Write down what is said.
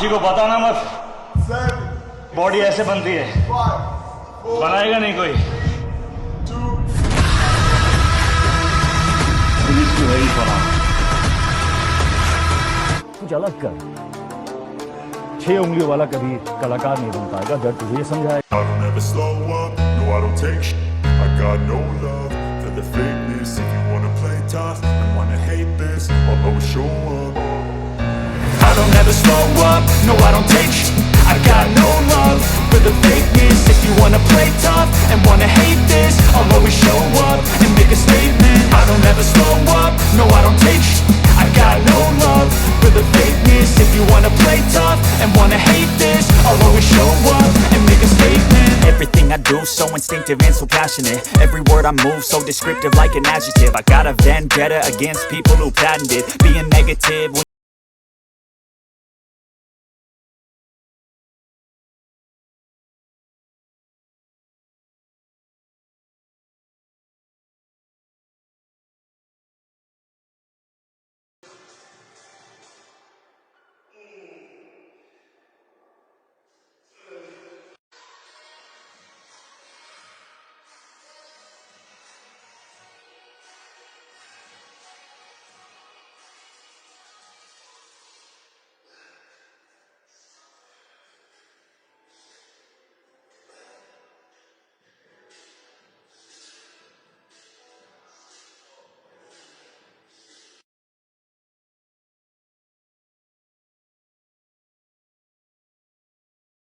किसी को बताना मत, बॉडी ऐसे बनती है, बनाएगा नहीं कोई। पुलिस की वही बना, कुछ अलग कर। 6 उंगलियों वाला कभी कलाकार नहीं बन पाएगा, डर तुझे ये समझाएगा। I don't ever slow up, no I don't take shit. I got no love for the fakeness. If you wanna play tough and wanna hate this, I'll always show up. I don't ever slow up, no I don't take shit. I got no love for the fakeness. If you wanna play tough and wanna hate this, I'll always show up and make a statement. I don't ever slow up, no I don't take shit. I got no love for the fakeness. If you wanna play tough and wanna hate this, I'll always show up and make a statement. Everything I do so instinctive and so passionate. Every word I move so descriptive like an adjective. I got a vendetta against people who patented being negative.